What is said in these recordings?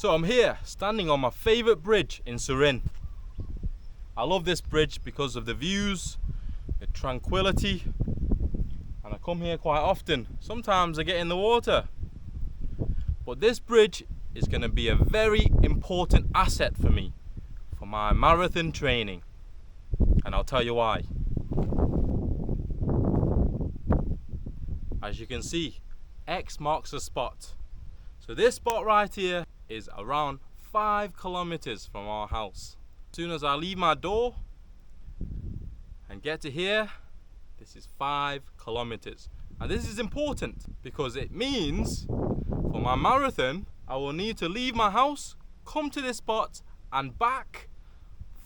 So I'm here, standing on my favourite bridge in Surin. I love this bridge because of the views, the tranquility, and I come here quite often. Sometimes I get in the water. But this bridge is going to be a very important asset for me, for my marathon training. And I'll tell you why. As you can see, X marks the spot. So this spot right here is around 5 kilometers from our house. As soon as I leave my door and get to here, this is 5 kilometers. And this is important because it means for my marathon, I will need to leave my house, come to this spot and back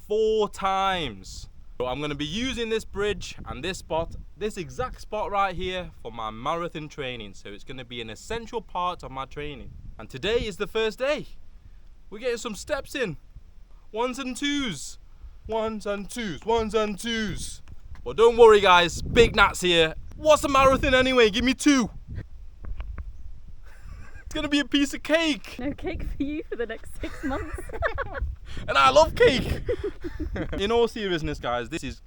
4 times. So I'm going to be using this bridge and this spot, this exact spot right here for my marathon training. So it's going to be an essential part of my training. And today is the first day. We're getting some steps in. 1s and 2s. 1s and 2s. 1s and 2s. But don't worry guys, Big Natt's here. What's a marathon anyway? Give me 2. It's gonna be a piece of cake. No cake for you for the next 6 months. And I love cake. In all seriousness guys, this is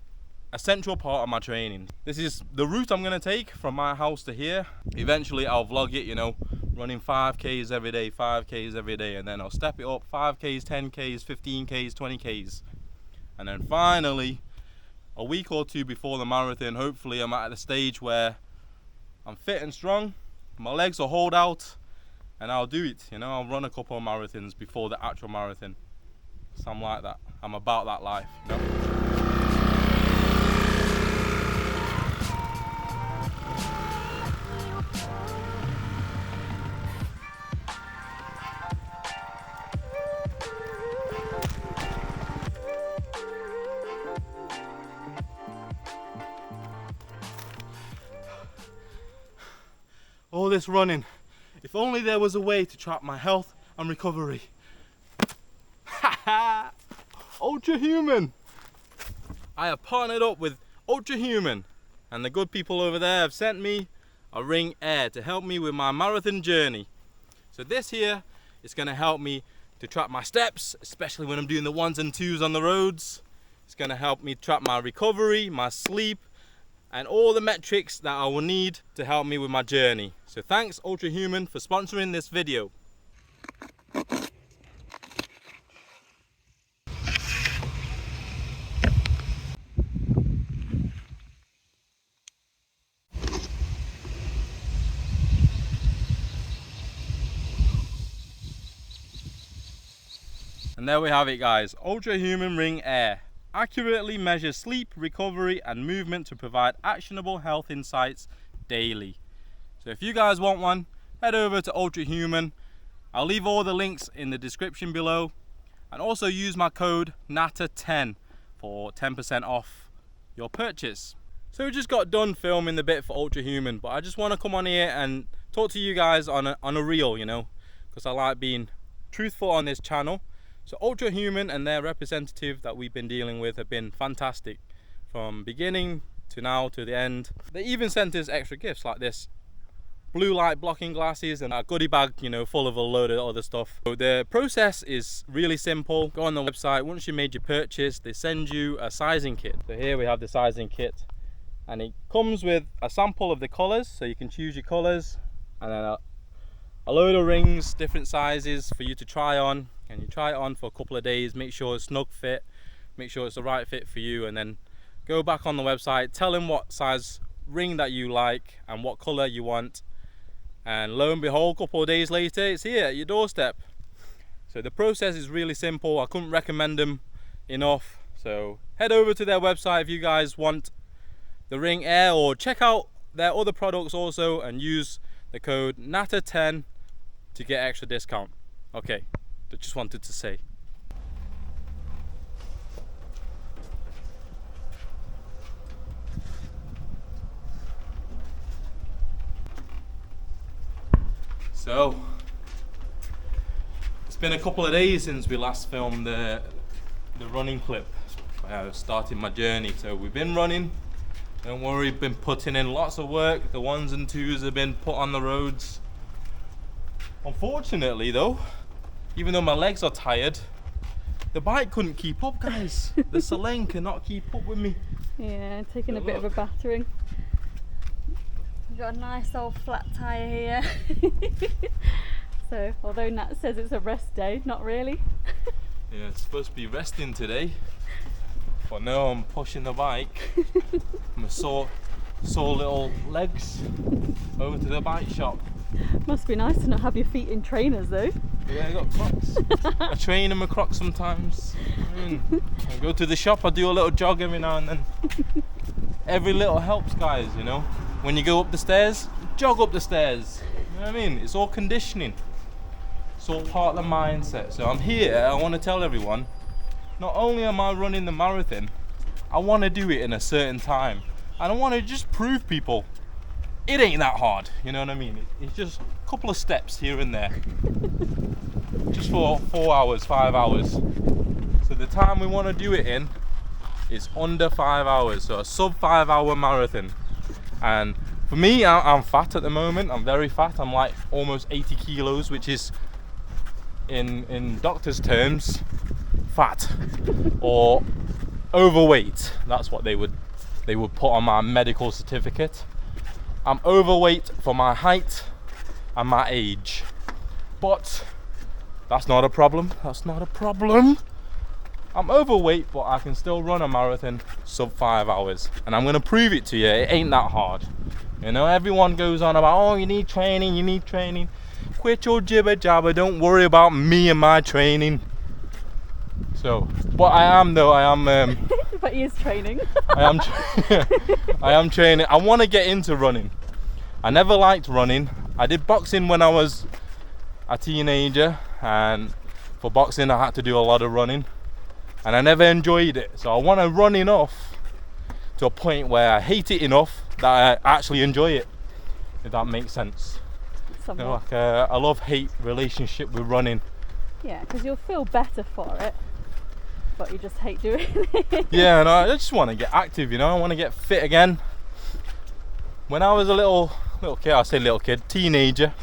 a central part of my training. This is the route I'm gonna take from my house to here. Eventually I'll vlog it, you know, running 5Ks every day, 5Ks every day, and then I'll step it up 5Ks, 10Ks, 15Ks, 20Ks. And then finally, a week or 2 before the marathon, hopefully I'm at the stage where I'm fit and strong, my legs will hold out, and I'll do it. You know, I'll run a couple of marathons before the actual marathon. So I'm like that. I'm about that life. You know? All this running. If only there was a way to track my health and recovery. Haha! Ultra Human! I have partnered up with Ultra Human, and the good people over there have sent me a Ring Air to help me with my marathon journey. So this here is going to help me to track my steps, especially when I'm doing the 1s and 2s on the roads. It's going to help me track my recovery, my sleep, and all the metrics that I will need to help me with my journey. So thanks Ultra Human for sponsoring this video. And there we have it guys, Ultra Human Ring Air. Accurately measures sleep, recovery and movement to provide actionable health insights daily. So if you guys want one, head over to Ultra Human. I'll leave all the links in the description below, and also use my code NATTA10 for 10% off your purchase. So we just got done filming the bit for Ultra Human, but I just want to come on here and talk to you guys on a reel, you know, because I like being truthful on this channel. So Ultra Human and their representative that we've been dealing with have been fantastic from beginning to now to the end. They even sent us extra gifts like this blue light blocking glasses and a goodie bag, you know, full of a load of other stuff. So the process is really simple. Go on the website, once you made your purchase, they send you a sizing kit. So here we have the sizing kit, and it comes with a sample of the colors, so you can choose your colors, and then a load of rings, different sizes for you to try on. And you try it on for a couple of days, make sure it's snug fit, make sure it's the right fit for you, and then go back on the website, tell them what size ring that you like and what color you want, and lo and behold, a couple of days later it's here at your doorstep. So the process is really simple. I couldn't recommend them enough. So head over to their website if you guys want the Ring Air, or check out their other products also and use the code NATTA10 to get extra discount. Okay, I just wanted to say. So it's been a couple of days since we last filmed the running clip. Starting my journey. So we've been running. Don't worry, we've been putting in lots of work. The 1s and 2s have been put on the roads. Unfortunately though, even though my legs are tired, the bike couldn't keep up, guys. The Surin cannot keep up with me. Yeah, taking a bit of a battering. We've got a nice old flat tyre here. So, although Natt says it's a rest day, not really. Yeah, it's supposed to be resting today, but no, I'm pushing the bike. My sore little legs over to the bike shop. Must be nice to not have your feet in trainers though. Yeah, I got Crocs. I train in my Crocs sometimes. I go to the shop, I do a little jog every now and then. Every little helps, guys, you know. When you go up the stairs, jog up the stairs. You know what I mean? It's all conditioning. It's all part of the mindset. So I'm here, I want to tell everyone, not only am I running the marathon, I want to do it in a certain time. And I want to just prove people it ain't that hard, you know what I mean? It's just a couple of steps here and there. Just for 4 hours, 5 hours. So the time we want to do it in is under 5 hours, so a sub 5 hour marathon. And for me, I'm fat at the moment. I'm very fat. I'm like almost 80 kilos, which is in doctors' terms fat or overweight. That's what they would put on my medical certificate. I'm overweight for my height and my age, but that's not a problem. That's not a problem. I'm overweight, but I can still run a marathon sub 5 hours, and I'm gonna prove it to you. It ain't that hard. You know, everyone goes on about, oh, you need training, you need training. Quit your jibber jabber. Don't worry about me and my training. So, but I am. But he is training. I am training. I want to get into running. I never liked running. I did boxing when I was a teenager, and for boxing I had to do a lot of running, and I never enjoyed it. So I want to run enough to a point where I hate it enough that I actually enjoy it, if that makes sense. You know, like a love-hate relationship with running. Yeah, because you'll feel better for it, but you just hate doing it. Yeah, and I just want to get active, you know. I want to get fit again. When I was a little kid, I say little kid, teenager,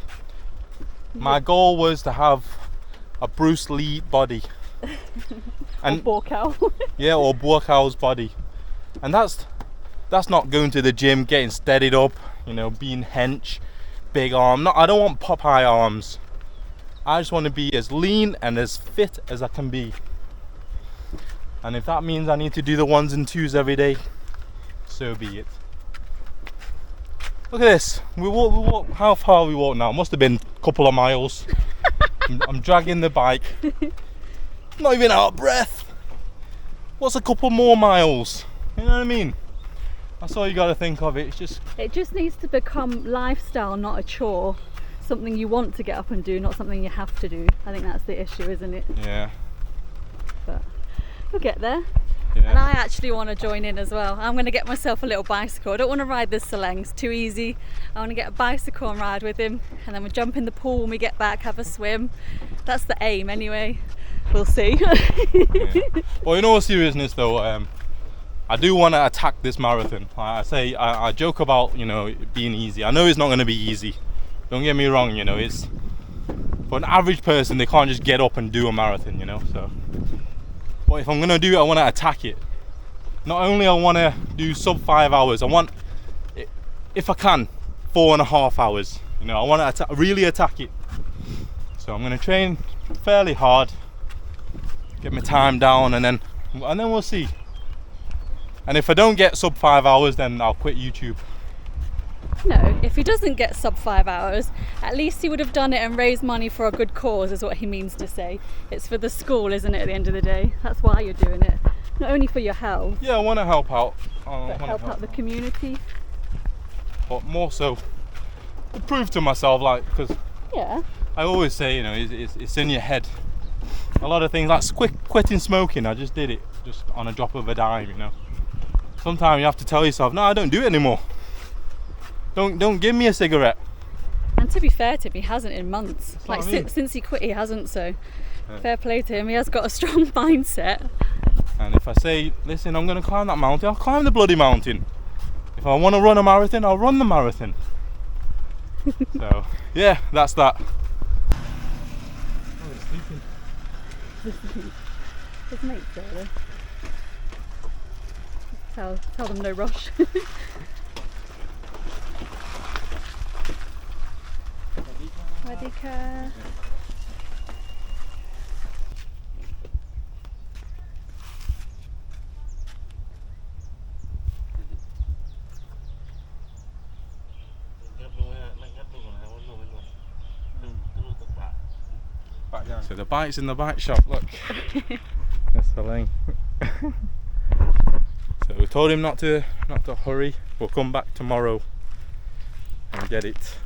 my goal was to have a Bruce Lee body. And or Borkow. Yeah, or Borkow's body. And that's not going to the gym, getting steadied up, you know, being hench, big arm. I don't want Popeye arms. I just want to be as lean and as fit as I can be. And if that means I need to do the 1s and 2s every day, so be it. Look at this. We walk. How far we walk now? Must have been a couple of miles. I'm dragging the bike. Not even out of breath. What's a couple more miles? You know what I mean? That's all you got to think of. It just needs to become lifestyle, not a chore. Something you want to get up and do, not something you have to do. I think that's the issue, isn't it? Yeah. But we'll get there. Yeah. And I actually want to join in as well. I'm going to get myself a little bicycle. I don't want to ride this Surin, it's too easy. I want to get a bicycle and ride with him, and then we'll jump in the pool when we get back, have a swim. That's the aim anyway. We'll see. Yeah. Well, in all seriousness though, I do want to attack this marathon. I joke about, you know, it being easy. I know it's not going to be easy. Don't get me wrong, you know, it's for an average person, they can't just get up and do a marathon, you know. So, but if I'm going to do it, I want to attack it. Not only I want to do sub 5 hours, I want, if I can, 4.5 hours. You know, I want to really attack it. So I'm going to train fairly hard, get my time down, and then we'll see. And if I don't get sub 5 hours, then I'll quit YouTube. No, if he doesn't get sub 5 hours, at least he would have done it and raised money for a good cause, is what he means to say. It's for the school, isn't it, at the end of the day? That's why you're doing it. Not only for your health. Yeah, I want to help out. But help out the community. But more so, to prove to myself, like, because yeah, I always say, you know, it's in your head. A lot of things, like quitting smoking, I just did it, just on a drop of a dime, you know. Sometimes you have to tell yourself, no, I don't do it anymore. Don't give me a cigarette. And to be fair to him, he hasn't in months. That's like what I mean. since he quit, he hasn't. So fair play to him. He has got a strong mindset. And if I say, listen, I'm going to climb that mountain, I'll climb the bloody mountain. If I want to run a marathon, I'll run the marathon. So yeah, that's that. Oh, it's sleeping. His mate's there though. Tell them no rush. Radhika. So the bike's in the bike shop, look. That's the lane. So we told him not to hurry. We'll come back tomorrow and get it.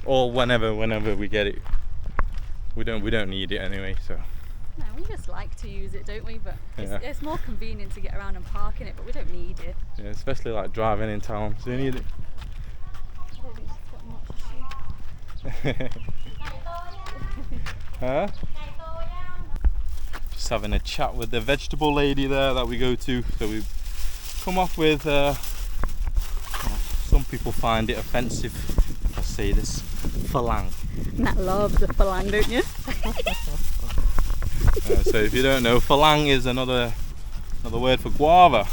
Or whenever we get it. We don't need it anyway, so. No, we just like to use it, don't we? But Yeah. it's more convenient to get around and park in it, but we don't need it. Yeah, especially like driving in town. So you need it. I don't think she's got much. Huh? Just having a chat with the vegetable lady there that we go to. So we've come off with some people find it offensive if I say this, Farang. Natt loves a Farang, don't you? So if you don't know, Farang is another word for guava.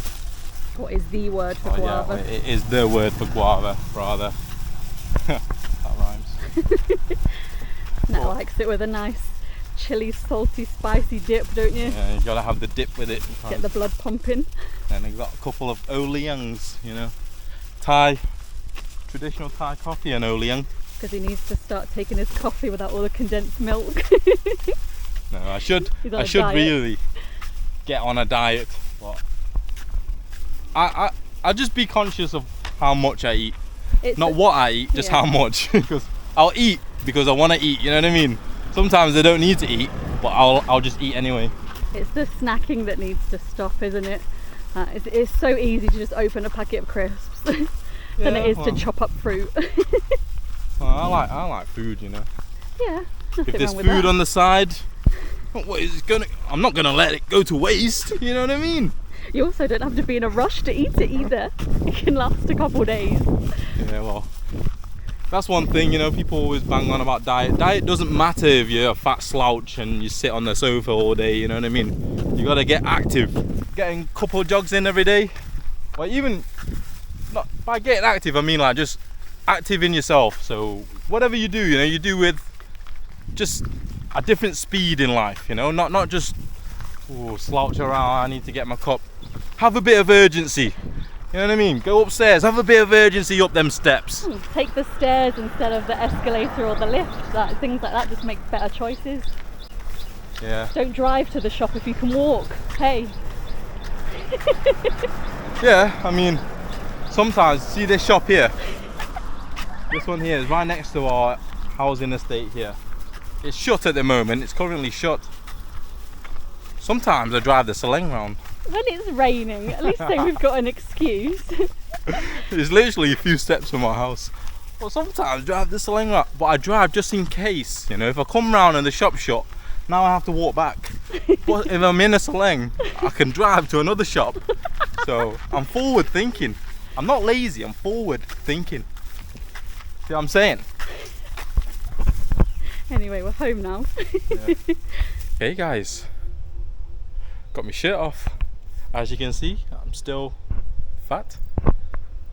What is the word for guava? Yeah, it is the word for guava, rather. That rhymes. Natt likes it with a nice chilli, salty, spicy dip, don't you? Yeah, you gotta have the dip with it. Get the blood pumping. And they've got a couple of Oleangs, you know. Traditional Thai coffee and Oleang. Because he needs to start taking his coffee without all the condensed milk. No, I should diet. really get on a diet, but I just be conscious of how much I eat. Not what I eat, just how much. Because I'll eat because I want to eat, you know what I mean? Sometimes I don't need to eat, but I'll just eat anyway. It's the snacking that needs to stop, isn't it? It's so easy to just open a packet of crisps than it is to chop up fruit. Well, I like food, you know. Yeah. If there's food on the side, I'm not gonna let it go to waste. You know what I mean? You also don't have to be in a rush to eat it either. It can last a couple of days. Yeah, well, that's one thing, you know. People always bang on about diet. Diet doesn't matter if you're a fat slouch and you sit on the sofa all day. You know what I mean? You gotta get active. Getting a couple of jogs in every day. Well, even not by getting active, I mean like just active in yourself. So whatever you do, you know, you do with just a different speed in life, you know, not just slouch around, I need to get my cup. Have a bit of urgency, you know what I mean? Go upstairs, have a bit of urgency up them steps. Take the stairs instead of the escalator or the lift. Things like that just make better choices. Yeah. Don't drive to the shop if you can walk. Hey. Yeah, I mean, sometimes, see this shop here? This one here is right next to our housing estate here. It's shut at the moment, it's currently shut. Sometimes I drive the Seleng round. When it's raining, at least then we've got an excuse. It's literally a few steps from our house. Well, sometimes I drive the Seleng round, but I drive just in case, you know, if I come round and the shop's shut, now I have to walk back. But if I'm in a Seleng, I can drive to another shop. So I'm forward thinking. I'm not lazy, I'm forward thinking. See what I'm saying? Anyway, we're home now. Yeah. Hey guys, got my shirt off. As you can see, I'm still fat.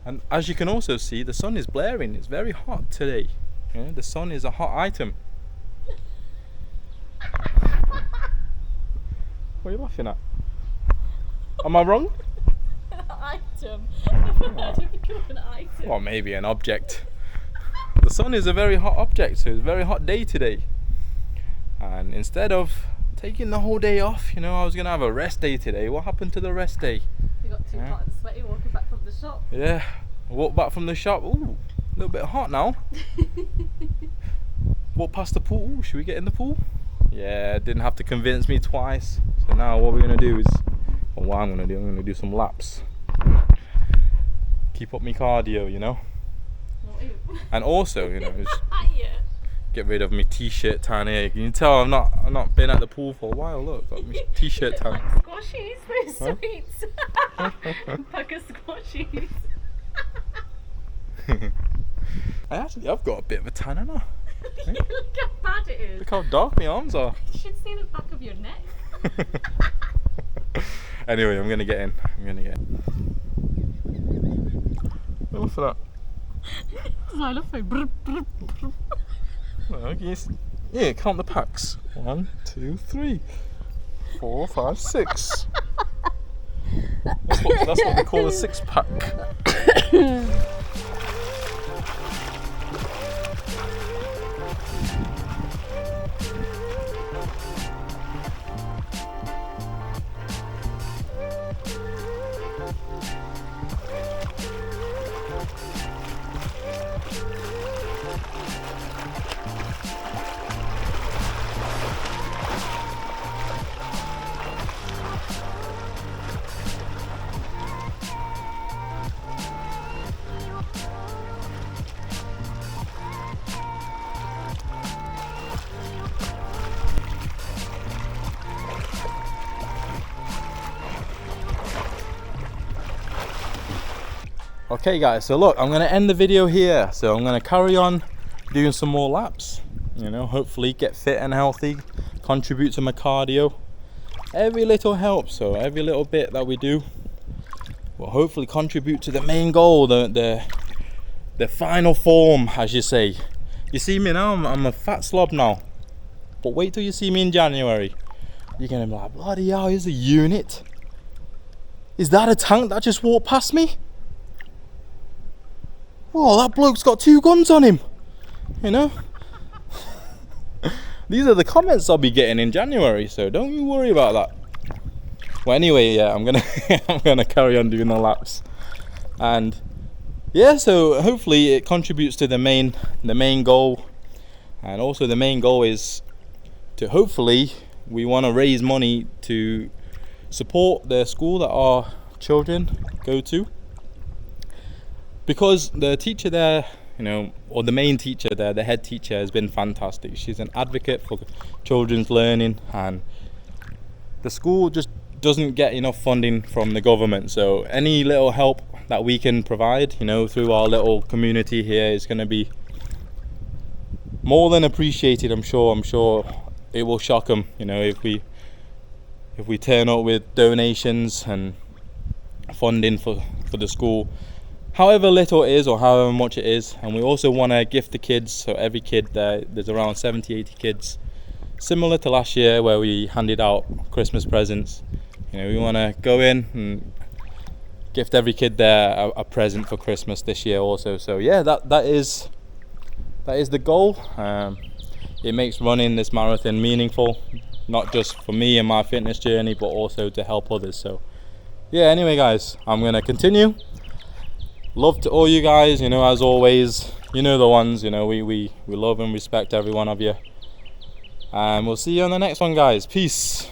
And as you can also see, the sun is blaring. It's very hot today. You know, the sun is a hot item. What are you laughing at? Am I wrong? Item. Never heard it become an item. Well, maybe an object. The sun is a very hot object, so it's a very hot day today. And instead of taking the whole day off, you know, I was gonna have a rest day today. What happened to the rest day? You got too hot and sweaty walking back from the shop. Yeah, walk back from the shop. Ooh, a little bit hot now. Walk past the pool. Ooh, should we get in the pool? Yeah, didn't have to convince me twice. So now what we're gonna do is, or what I'm gonna do some laps. Keep up my cardio, you know. And also, you know, just get rid of my t-shirt tan here. You can tell I've not been at the pool for a while. Look, got my t-shirt tan. Like squashies, those sweets. Pack of squashies. I've got a bit of a tan, haven't I? Look how bad it is. Look how dark my arms are. You should see the back of your neck. Anyway, I'm gonna get in. Look for that. Yeah, count the packs. 1, 2, 3, 4, 5, 6. That's what they call a 6-pack. Okay guys, so look, I'm going to end the video here. So I'm going to carry on doing some more laps, you know, hopefully get fit and healthy, contribute to my cardio. Every little helps, so every little bit that we do will hopefully contribute to the main goal, the final form, as you say. You see me now, I'm a fat slob now, but wait till you see me in January. You're going to be like, bloody hell, here's a unit. Is that a tank that just walked past me? Whoa, that bloke's got 2 guns on him, you know. These are the comments I'll be getting in January, so don't you worry about that. Well, anyway, yeah, I'm gonna carry on doing the laps, and yeah, so hopefully it contributes to the main goal, and also the main goal is to hopefully we want to raise money to support the school that our children go to. Because the teacher there, you know, or the main teacher there, the head teacher, has been fantastic. She's an advocate for children's learning, and the school just doesn't get enough funding from the government. So any little help that we can provide, you know, through our little community here is going to be more than appreciated. I'm sure it will shock them, you know, if we turn up with donations and funding for the school. However little it is or however much it is. And we also want to gift the kids, so every kid there's around 70-80 kids, similar to last year where we handed out Christmas presents. You know, we want to go in and gift every kid there a present for Christmas this year also. So yeah, that is the goal. It makes running this marathon meaningful, not just for me and my fitness journey, but also to help others. So yeah, anyway guys, I'm going to continue. Love to all you guys, you know, as always, you know the ones, you know, we love and respect every one of you. And we'll see you on the next one, guys. Peace.